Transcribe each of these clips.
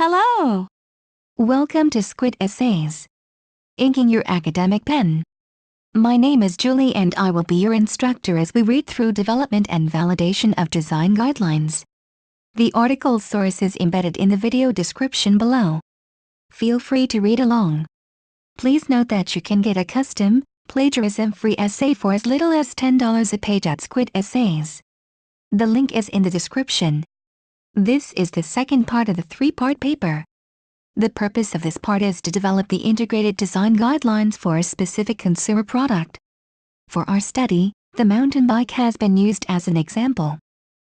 Hello! Welcome to Squid Essays. Inking your academic pen. My name is Julie and I will be your instructor as we read through development and validation of design guidelines. The article source is embedded in the video description below. Feel free to read along. Please note that you can get a custom, plagiarism-free essay for as little as $10 a page at Squid Essays. The link is in the description. This is the second part of the three-part paper. The purpose of this part is to develop the integrated design guidelines for a specific consumer product. For our study, the mountain bike has been used as an example.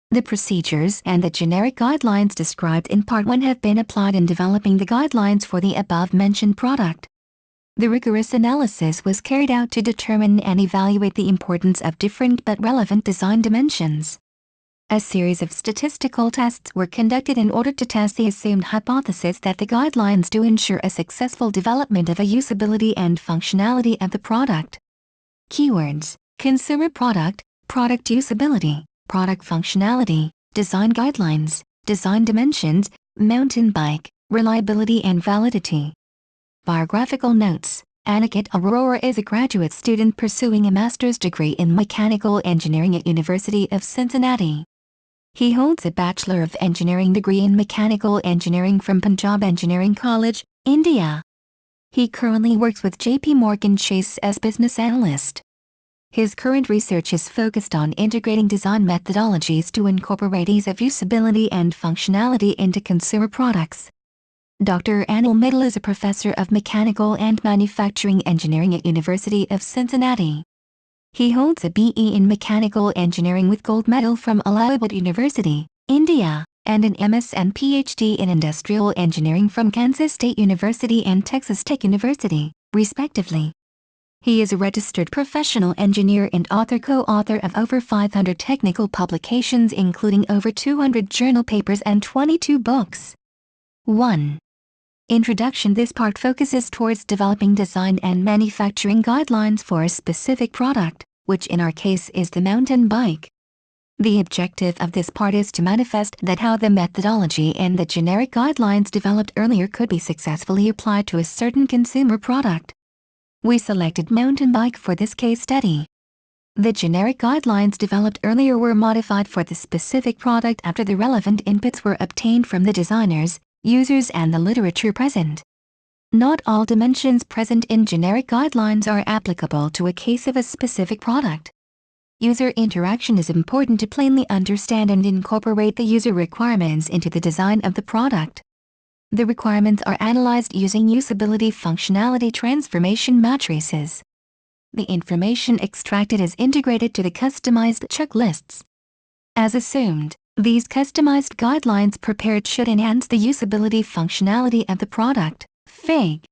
The procedures and the generic guidelines described in Part 1 have been applied in developing the guidelines for the above-mentioned product. The rigorous analysis was carried out to determine and evaluate the importance of different but relevant design dimensions. A series of statistical tests were conducted in order to test the assumed hypothesis that the guidelines do ensure a successful development of a usability and functionality of the product. Keywords: consumer product, product usability, product functionality, design guidelines, design dimensions, mountain bike, reliability and validity. Biographical notes: Aniket Arora is a graduate student pursuing a master's degree in mechanical engineering at University of Cincinnati. He holds a Bachelor of Engineering degree in Mechanical Engineering from Punjab Engineering College, India. He currently works with J.P. Morgan Chase as business analyst. His current research is focused on integrating design methodologies to incorporate ease of usability and functionality into consumer products. Dr. Anil Mittal is a professor of Mechanical and Manufacturing Engineering at University of Cincinnati. He holds a B.E. in Mechanical Engineering with gold medal from Allahabad University, India, and an MS and Ph.D. in Industrial Engineering from Kansas State University and Texas Tech University, respectively. He is a registered professional engineer and co-author of over 500 technical publications including over 200 journal papers and 22 books. 1. Introduction. This part focuses towards developing design and manufacturing guidelines for a specific product, which in our case is the mountain bike. The objective of this part is to manifest that how the methodology and the generic guidelines developed earlier could be successfully applied to a certain consumer product. We selected mountain bike for this case study. The generic guidelines developed earlier were modified for the specific product after the relevant inputs were obtained from the designers, users and the literature present. Not all dimensions present in generic guidelines are applicable to a case of a specific product. User interaction is important to plainly understand and incorporate the user requirements into the design of the product. The requirements are analyzed using usability functionality transformation matrices. The information extracted is integrated to the customized checklists. As assumed, these customized guidelines prepared should enhance the usability functionality of the product. Fig.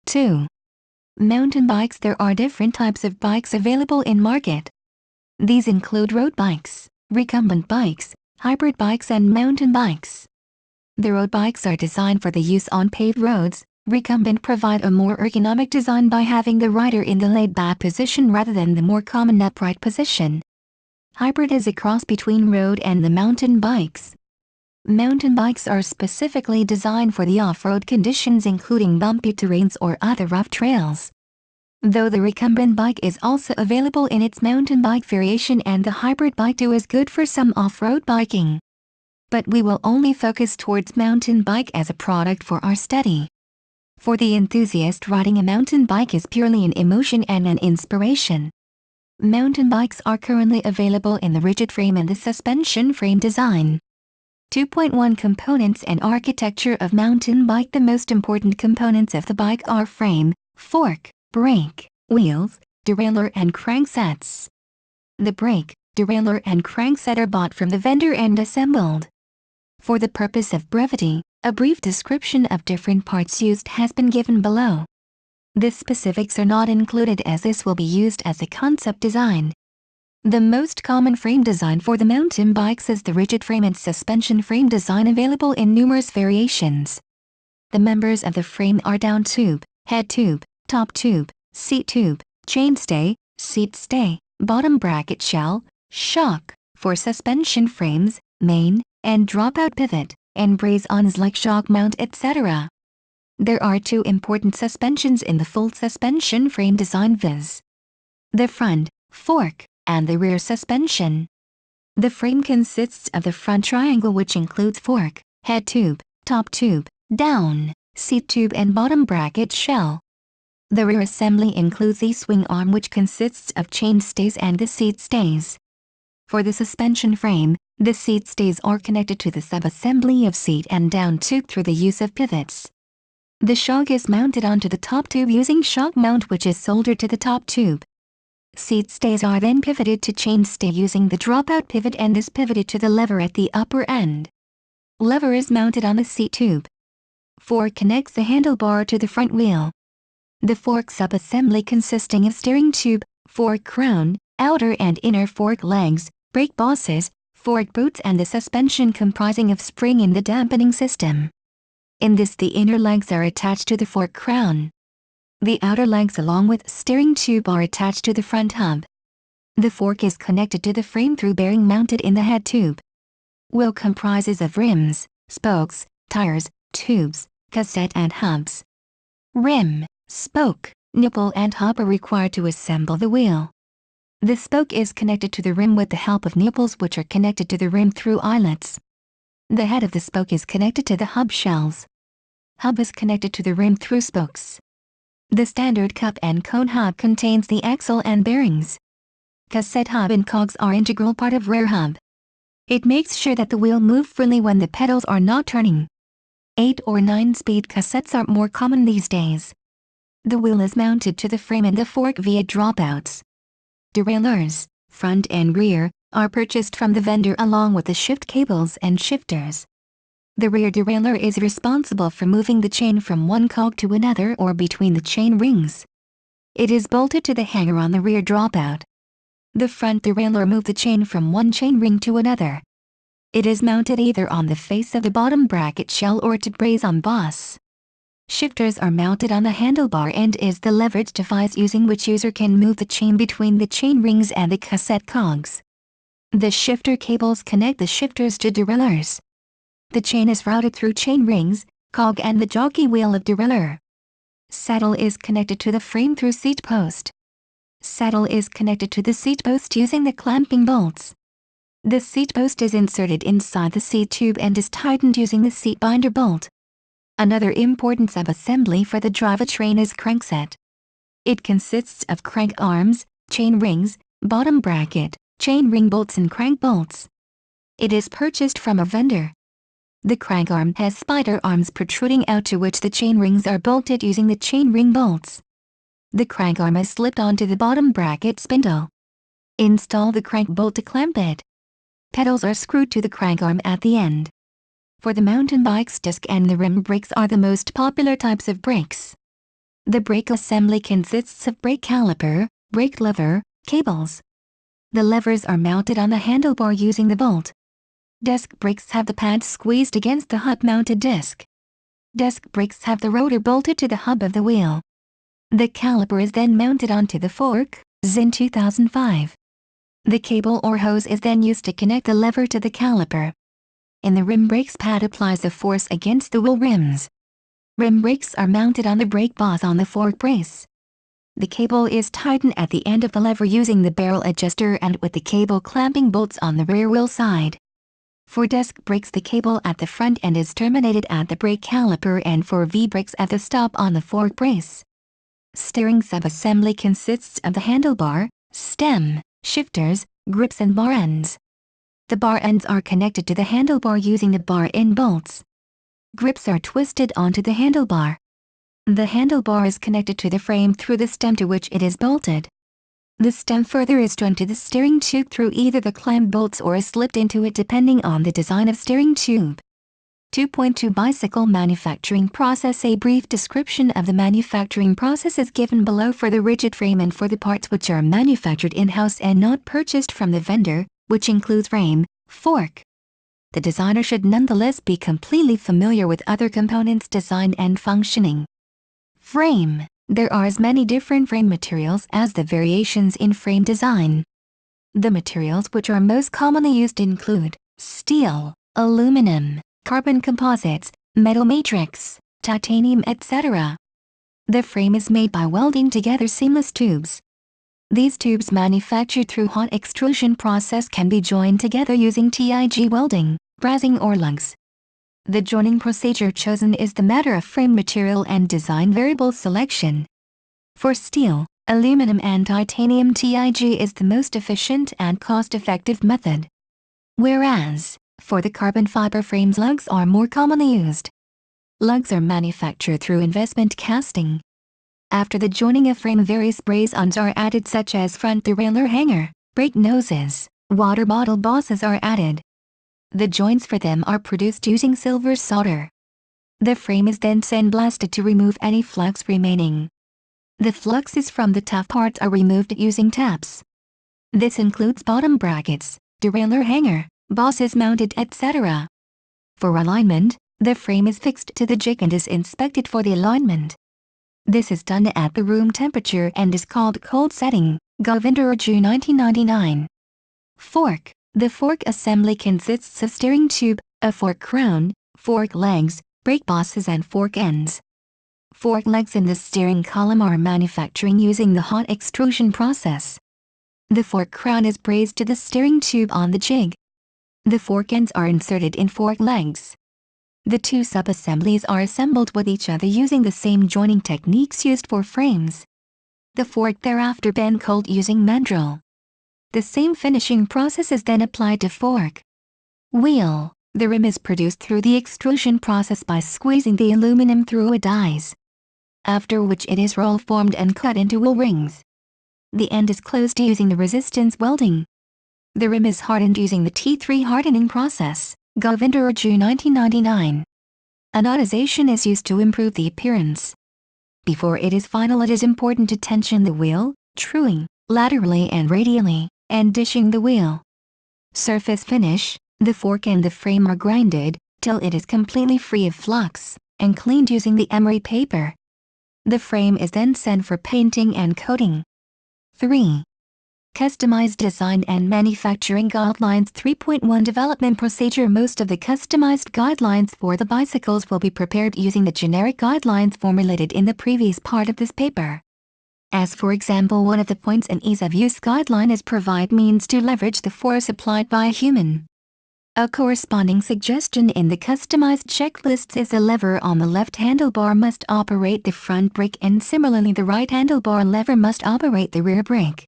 2. Mountain bikes. There are different types of bikes available in market. These include road bikes, recumbent bikes, hybrid bikes and mountain bikes. The road bikes are designed for the use on paved roads. Recumbent provide a more ergonomic design by having the rider in the laid-back position rather than the more common upright position. Hybrid is a cross between road and the mountain bikes. Mountain bikes are specifically designed for the off-road conditions including bumpy terrains or other rough trails. Though the recumbent bike is also available in its mountain bike variation and the hybrid bike too is good for some off-road biking. But we will only focus towards mountain bike as a product for our study. For the enthusiast, riding a mountain bike is purely an emotion and an inspiration. Mountain bikes are currently available in the rigid frame and the suspension frame design. 2.1 Components and architecture of mountain bike. The most important components of the bike are frame, fork, brake, wheels, derailleur and cranksets. The brake, derailleur and crankset are bought from the vendor and assembled. For the purpose of brevity, a brief description of different parts used has been given below. The specifics are not included as this will be used as a concept design. The most common frame design for the mountain bikes is the rigid frame and suspension frame design available in numerous variations. The members of the frame are down tube, head tube, top tube, seat tube, chainstay, seat stay, bottom bracket shell, shock. For suspension frames, main, and dropout pivot, and brace-ons like shock mount, etc. There are two important suspensions in the full suspension frame design, viz. the front, fork, and the rear suspension. The frame consists of the front triangle, which includes fork, head tube, top tube, down, seat tube and bottom bracket shell. The rear assembly includes the swing arm, which consists of chain stays and the seat stays. For the suspension frame, the seat stays are connected to the sub-assembly of seat and down tube through the use of pivots. The shock is mounted onto the top tube using shock mount, which is soldered to the top tube. Seat stays are then pivoted to chain stay using the dropout pivot and is pivoted to the lever at the upper end. Lever is mounted on the seat tube. Fork connects the handlebar to the front wheel. The fork sub-assembly consisting of steering tube, fork crown, outer and inner fork legs, brake bosses, fork boots and the suspension comprising of spring in the dampening system. In this, the inner legs are attached to the fork crown. The outer legs along with steering tube are attached to the front hub. The fork is connected to the frame through bearing mounted in the head tube. Wheel comprises of rims, spokes, tires, tubes, cassette and hubs. Rim, spoke, nipple and hub are required to assemble the wheel. The spoke is connected to the rim with the help of nipples, which are connected to the rim through eyelets. The head of the spoke is connected to the hub shells. Hub is connected to the rim through spokes. The standard cup and cone hub contains the axle and bearings. Cassette hub and cogs are integral part of rear hub. It makes sure that the wheel move freely when the pedals are not turning. 8 or 9-speed cassettes are more common these days. The wheel is mounted to the frame and the fork via dropouts. Derailleurs, front and rear, are purchased from the vendor along with the shift cables and shifters. The rear derailleur is responsible for moving the chain from one cog to another or between the chain rings. It is bolted to the hanger on the rear dropout. The front derailleur moves the chain from one chain ring to another. It is mounted either on the face of the bottom bracket shell or to brace-on boss. Shifters are mounted on the handlebar and is the leverage device using which user can move the chain between the chain rings and the cassette cogs. The shifter cables connect the shifters to derailleurs. The chain is routed through chain rings, cog and the jockey wheel of derailleur. Saddle is connected to the frame through seat post. Saddle is connected to the seat post using the clamping bolts. The seat post is inserted inside the seat tube and is tightened using the seat binder bolt. Another important sub-assembly for the drivetrain is crankset. It consists of crank arms, chain rings, bottom bracket, chain ring bolts and crank bolts. It is purchased from a vendor. The crank arm has spider arms protruding out to which the chain rings are bolted using the chain ring bolts. The crank arm is slipped onto the bottom bracket spindle. Install the crank bolt to clamp it. Pedals are screwed to the crank arm at the end. For the mountain bikes, disc and the rim brakes are the most popular types of brakes. The brake assembly consists of brake caliper, brake lever, cables. The levers are mounted on the handlebar using the bolt. Disc brakes have the pads squeezed against the hub-mounted disc. Disc brakes have the rotor bolted to the hub of the wheel. The caliper is then mounted onto the fork, ZIN 2005. The cable or hose is then used to connect the lever to the caliper. In the rim brakes, pad applies the force against the wheel rims. Rim brakes are mounted on the brake boss on the fork brace. The cable is tightened at the end of the lever using the barrel adjuster and with the cable clamping bolts on the rear wheel side. For disc brakes, the cable at the front end is terminated at the brake caliper, and for V-brakes at the stop on the fork brace. Steering sub-assembly consists of the handlebar, stem, shifters, grips and bar ends. The bar ends are connected to the handlebar using the bar end bolts. Grips are twisted onto the handlebar. The handlebar is connected to the frame through the stem to which it is bolted. The stem further is joined to the steering tube through either the clamp bolts or is slipped into it depending on the design of steering tube. 2.2 Bicycle manufacturing process. A brief description of the manufacturing process is given below for the rigid frame and for the parts which are manufactured in-house and not purchased from the vendor, which includes frame, fork. The designer should nonetheless be completely familiar with other components' design and functioning. Frame. There are as many different frame materials as the variations in frame design. The materials which are most commonly used include steel, aluminum, carbon composites, metal matrix, titanium, etc. The frame is made by welding together seamless tubes. These tubes manufactured through hot extrusion process can be joined together using TIG welding, brazing or lugs. The joining procedure chosen is the matter of frame material and design variable selection. For steel, aluminum and titanium, TIG is the most efficient and cost-effective method. Whereas, for the carbon fiber frames, lugs are more commonly used. Lugs are manufactured through investment casting. After the joining of frame, various braze-ons are added, such as front derailleur hanger, brake noses, water bottle bosses are added. The joints for them are produced using silver solder. The frame is then sandblasted to remove any flux remaining. The fluxes from the tough parts are removed using taps. This includes bottom brackets, derailleur hanger, bosses mounted, etc. For alignment, the frame is fixed to the jig and is inspected for the alignment. This is done at the room temperature and is called cold setting, Govinder June 1999. Fork. The fork assembly consists of steering tube, a fork crown, fork legs, brake bosses and fork ends. Fork legs in the steering column are manufacturing using the hot extrusion process. The fork crown is brazed to the steering tube on the jig. The fork ends are inserted in fork legs. The two sub-assemblies are assembled with each other using the same joining techniques used for frames. The fork thereafter been cold using mandrel. The same finishing process is then applied to fork. Wheel. The rim is produced through the extrusion process by squeezing the aluminum through a dies, after which it is roll formed and cut into wheel rings. The end is closed using the resistance welding. The rim is hardened using the T3 hardening process, Govinder June 1999. Anodization is used to improve the appearance. Before it is final, it is important to tension the wheel, truing, laterally and radially, and dishing the wheel. Surface finish. The fork and the frame are grinded, till it is completely free of flux, and cleaned using the emery paper. The frame is then sent for painting and coating. 3. Customized design and manufacturing guidelines. 3.1 Development procedure. Most of the customized guidelines for the bicycles will be prepared using the generic guidelines formulated in the previous part of this paper. As for example, one of the points in ease of use guideline is provide means to leverage the force applied by a human. A corresponding suggestion in the customized checklists is a lever on the left handlebar must operate the front brake, and similarly the right handlebar lever must operate the rear brake.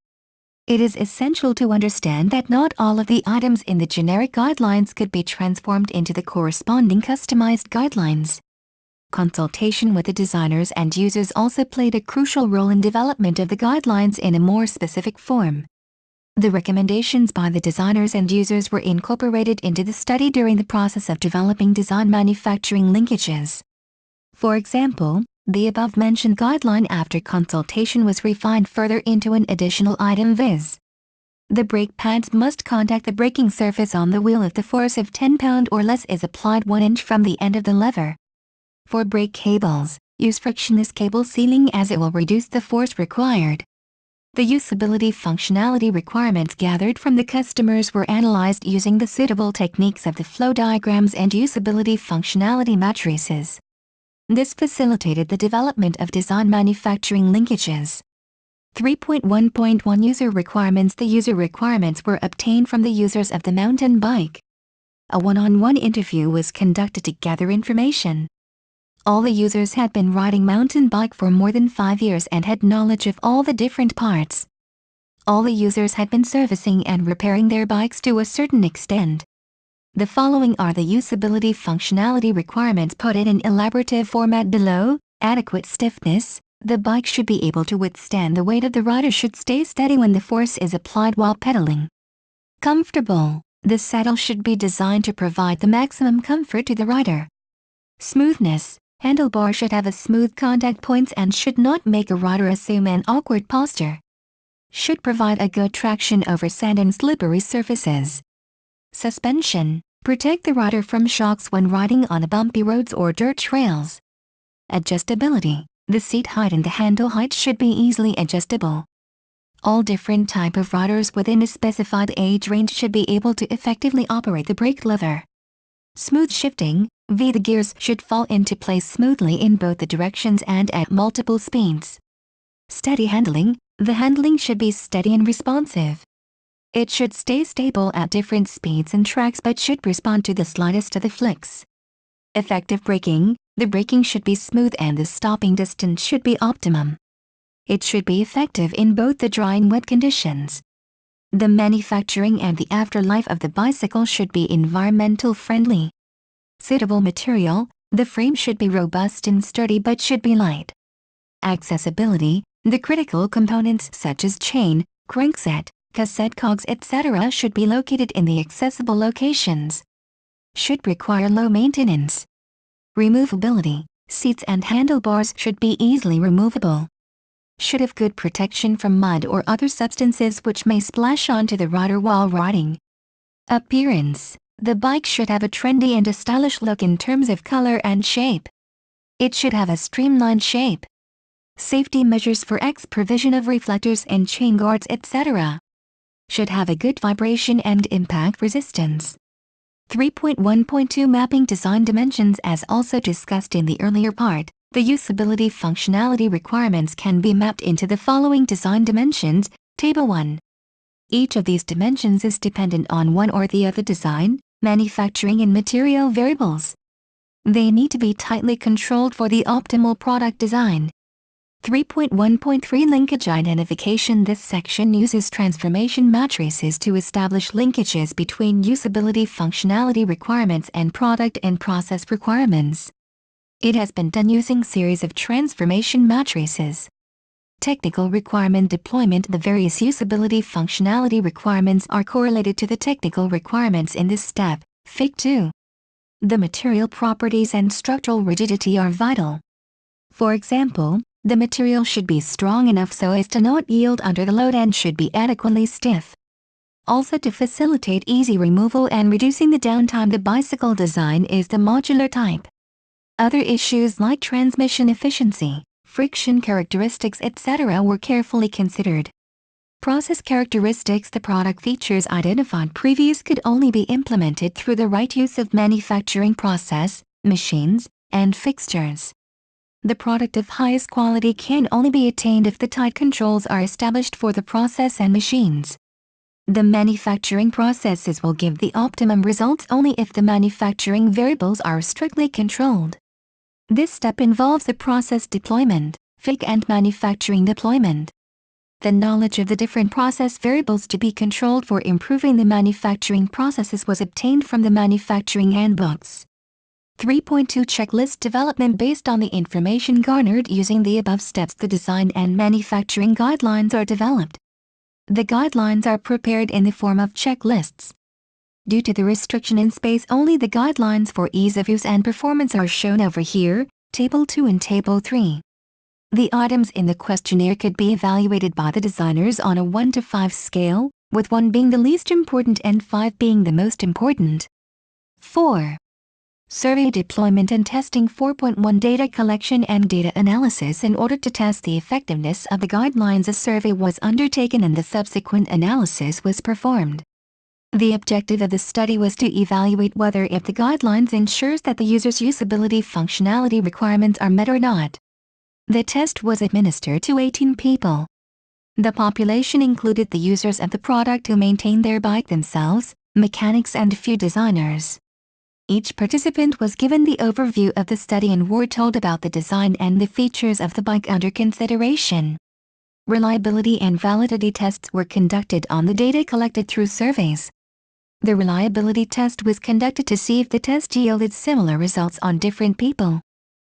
It is essential to understand that not all of the items in the generic guidelines could be transformed into the corresponding customized guidelines. Consultation with the designers and users also played a crucial role in development of the guidelines in a more specific form. The recommendations by the designers and users were incorporated into the study during the process of developing design manufacturing linkages. For example, the above-mentioned guideline after consultation was refined further into an additional item, viz. The brake pads must contact the braking surface on the wheel if the force of 10 pounds or less is applied 1 inch from the end of the lever. For brake cables, use frictionless cable sealing as it will reduce the force required. The usability functionality requirements gathered from the customers were analyzed using the suitable techniques of the flow diagrams and usability functionality matrices. This facilitated the development of design manufacturing linkages. 3.1.1 User requirements. The user requirements were obtained from the users of the mountain bike. A one-on-one interview was conducted to gather information. All the users had been riding mountain bike for more than 5 years and had knowledge of all the different parts. All the users had been servicing and repairing their bikes to a certain extent. The following are the usability functionality requirements put in an elaborative format below. Adequate stiffness. The bike should be able to withstand the weight of the rider, should stay steady when the force is applied while pedaling. Comfortable. The saddle should be designed to provide the maximum comfort to the rider. Smoothness. Handlebar should have a smooth contact points and should not make a rider assume an awkward posture. Should provide a good traction over sand and slippery surfaces. Suspension. Protect the rider from shocks when riding on bumpy roads or dirt trails. Adjustability. The seat height and the handle height should be easily adjustable. All different type of riders within a specified age range should be able to effectively operate the brake lever. Smooth shifting, V. The gears should fall into place smoothly in both the directions and at multiple speeds. Steady handling, the handling should be steady and responsive. It should stay stable at different speeds and tracks but should respond to the slightest of the flicks. Effective braking, the braking should be smooth and the stopping distance should be optimum. It should be effective in both the dry and wet conditions. The manufacturing and the afterlife of the bicycle should be environmental friendly. Suitable material, the frame should be robust and sturdy but should be light. Accessibility, the critical components such as chain, crankset, cassette cogs etc. should be located in the accessible locations. Should require low maintenance. Removability, seats and handlebars should be easily removable. Should have good protection from mud or other substances which may splash onto the rider while riding. Appearance, the bike should have a trendy and a stylish look in terms of color and shape. It should have a streamlined shape. Safety measures for provision of reflectors and chain guards etc. Should have a good vibration and impact resistance. 3.1.2 Mapping design dimensions. As also discussed in the earlier part, the usability functionality requirements can be mapped into the following design dimensions. Table 1. Each of these dimensions is dependent on one or the other design, manufacturing and material variables. They need to be tightly controlled for the optimal product design. 3.1.3 Linkage identification. This section uses transformation matrices to establish linkages between usability functionality requirements and product and process requirements. It has been done using series of transformation matrices. Technical requirement deployment. The various usability functionality requirements are correlated to the technical requirements in this step. Fig 2. The material properties and structural rigidity are vital. For example, the material should be strong enough so as to not yield under the load and should be adequately stiff. Also, to facilitate easy removal and reducing the downtime, the bicycle design is the modular type. Other issues like transmission efficiency, friction characteristics etc. were carefully considered. Process characteristics. The product features identified previous could only be implemented through the right use of manufacturing process, machines, and fixtures. The product of highest quality can only be attained if the tight controls are established for the process and machines. The manufacturing processes will give the optimum results only if the manufacturing variables are strictly controlled. This step involves the process deployment, FIG, and manufacturing deployment. The knowledge of the different process variables to be controlled for improving the manufacturing processes was obtained from the manufacturing handbooks. 3.2 Checklist development. Based on the information garnered using the above steps, the design and manufacturing guidelines are developed. The guidelines are prepared in the form of checklists. Due to the restriction in space, only the guidelines for ease of use and performance are shown over here, Table 2 and Table 3. The items in the questionnaire could be evaluated by the designers on a 1 to 5 scale, with 1 being the least important and 5 being the most important. 4. Survey deployment and testing. 4.1 Data collection and data analysis. In order to test the effectiveness of the guidelines, a survey was undertaken and the subsequent analysis was performed. The objective of the study was to evaluate whether if the guidelines ensures that the user's usability functionality requirements are met or not. The test was administered to 18 people. The population included the users of the product who maintain their bike themselves, mechanics and a few designers. Each participant was given the overview of the study and were told about the design and the features of the bike under consideration. Reliability and validity tests were conducted on the data collected through surveys. The reliability test was conducted to see if the test yielded similar results on different people.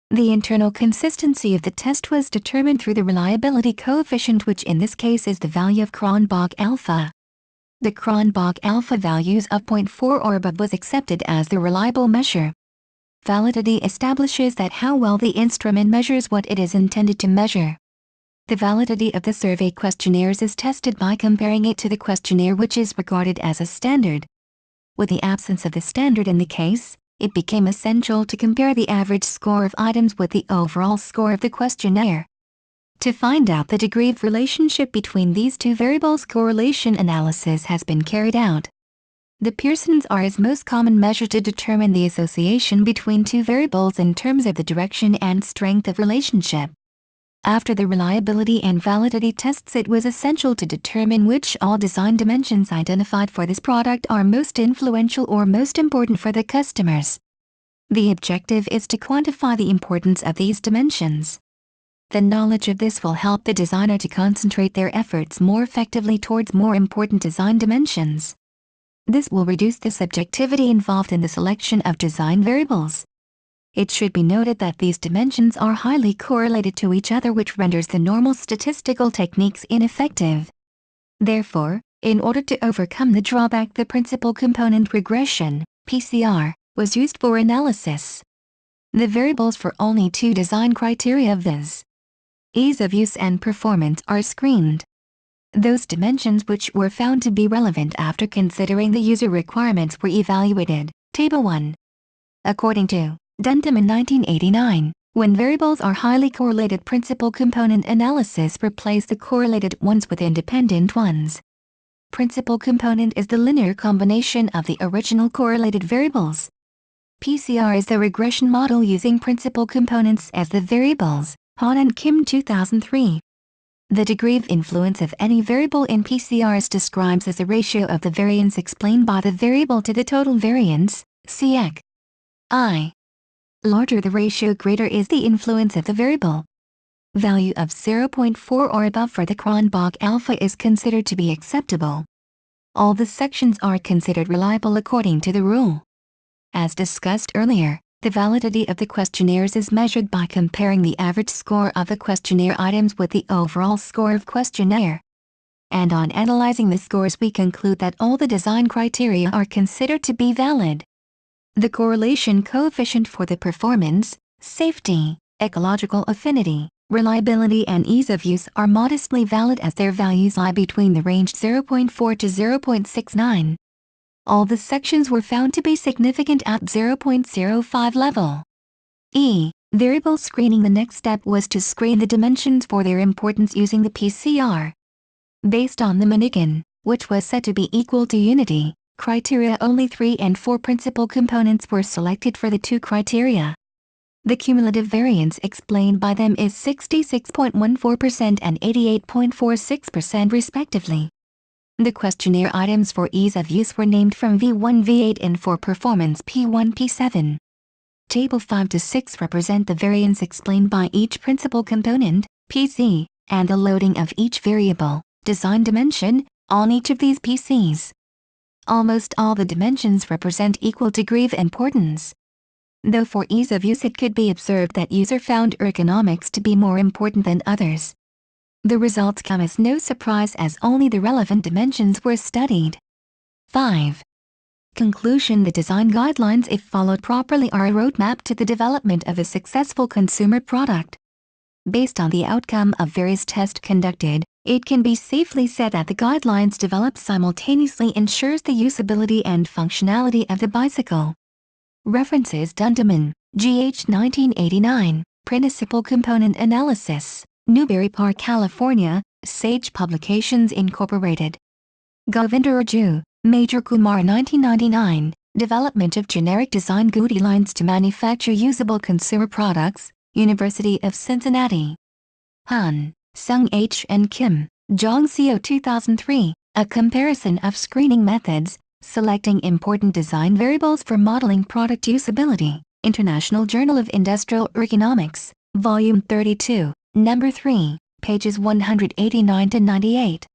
The internal consistency of the test was determined through the reliability coefficient, which in this case is the value of Cronbach alpha. The Cronbach alpha values of 0.4 or above was accepted as the reliable measure. Validity establishes that how well the instrument measures what it is intended to measure. The validity of the survey questionnaires is tested by comparing it to the questionnaire which is regarded as a standard. With the absence of the standard in the case, it became essential to compare the average score of items with the overall score of the questionnaire. To find out the degree of relationship between these two variables, correlation analysis has been carried out. The Pearson's R is most common measure to determine the association between two variables in terms of the direction and strength of relationship. After the reliability and validity tests, it was essential to determine which all design dimensions identified for this product are most influential or most important for the customers. The objective is to quantify the importance of these dimensions. The knowledge of this will help the designer to concentrate their efforts more effectively towards more important design dimensions. This will reduce the subjectivity involved in the selection of design variables. It should be noted that these dimensions are highly correlated to each other, which renders the normal statistical techniques ineffective. Therefore, in order to overcome the drawback, the principal component regression, PCR, was used for analysis. The variables for only two design criteria, viz. ease of use and performance, are screened. Those dimensions which were found to be relevant after considering the user requirements were evaluated. Table 1. According to Dunham in 1989, when variables are highly correlated, principal component analysis replace the correlated ones with independent ones. Principal component is the linear combination of the original correlated variables. PCR is the regression model using principal components as the variables. Han and Kim, 2003. The degree of influence of any variable in PCR is described as the ratio of the variance explained by the variable to the total variance, Cx. I. Larger the ratio, greater is the influence of the variable. Value of 0.4 or above for the Cronbach alpha is considered to be acceptable. All the sections are considered reliable according to the rule. As discussed earlier, the validity of the questionnaires is measured by comparing the average score of the questionnaire items with the overall score of questionnaire. And on analyzing the scores, we conclude that all the design criteria are considered to be valid. The correlation coefficient for the performance, safety, ecological affinity, reliability and ease of use are modestly valid, as their values lie between the range 0.4 to 0.69. All the sections were found to be significant at 0.05 level. Variable screening. The next step was to screen the dimensions for their importance using the PCR. Based on the Minigan, which was said to be equal to unity criteria, only 3 and 4 principal components were selected for the two criteria. The cumulative variance explained by them is 66.14% and 88.46% respectively. The questionnaire items for ease of use were named from V1 V8 and for performance P1 P7. Table 5 to 6 represent the variance explained by each principal component, PC, and the loading of each variable, design dimension, on each of these PCs. Almost all the dimensions represent equal degree of importance. Though for ease of use it could be observed that user found ergonomics to be more important than others. The results come as no surprise, as only the relevant dimensions were studied. 5. Conclusion. The design guidelines, if followed properly, are a roadmap to the development of a successful consumer product. Based on the outcome of various tests conducted, it can be safely said that the guidelines developed simultaneously ensures the usability and functionality of the bicycle. References: Dunham, G.H. 1989, Principal Component Analysis, Newbury Park, California, Sage Publications Incorporated. Govinder Raju, Major Kumar, 1999, Development of Generic Design Guidelines to Manufacture Usable Consumer Products, University of Cincinnati. Han, Sung H. and Kim, Jong Seo, 2003, A Comparison of Screening Methods, Selecting Important Design Variables for Modeling Product Usability, International Journal of Industrial Ergonomics, Volume 32, Number 3, pages 189 to 98.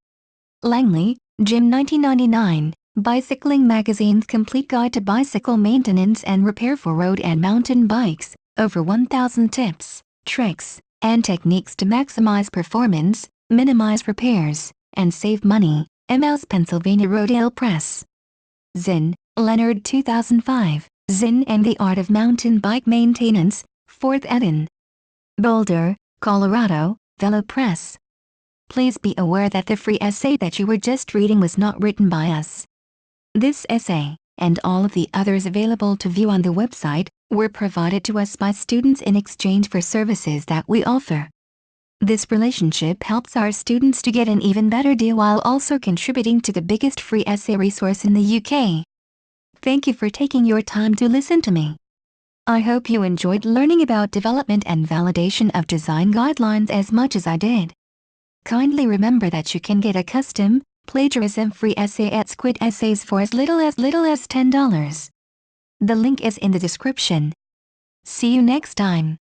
Langley, Jim, 1999, Bicycling Magazine's Complete Guide to Bicycle Maintenance and Repair for Road and Mountain Bikes, over 1,000 tips, tricks, and techniques to maximize performance, minimize repairs, and save money, Emmaus, Pennsylvania, Rodale Press. Zinn, Leonard, 2005, Zinn and the Art of Mountain Bike Maintenance, 4th ed. Boulder, Colorado, Velo Press. Please be aware that the free essay that you were just reading was not written by us. This essay, and all of the others available to view on the website, were provided to us by students in exchange for services that we offer. This relationship helps our students to get an even better deal while also contributing to the biggest free essay resource in the UK. Thank you for taking your time to listen to me. I hope you enjoyed learning about development and validation of design guidelines as much as I did. Kindly remember that you can get a custom, plagiarism-free essay at Squid Essays for as little as $10. The link is in the description. See you next time.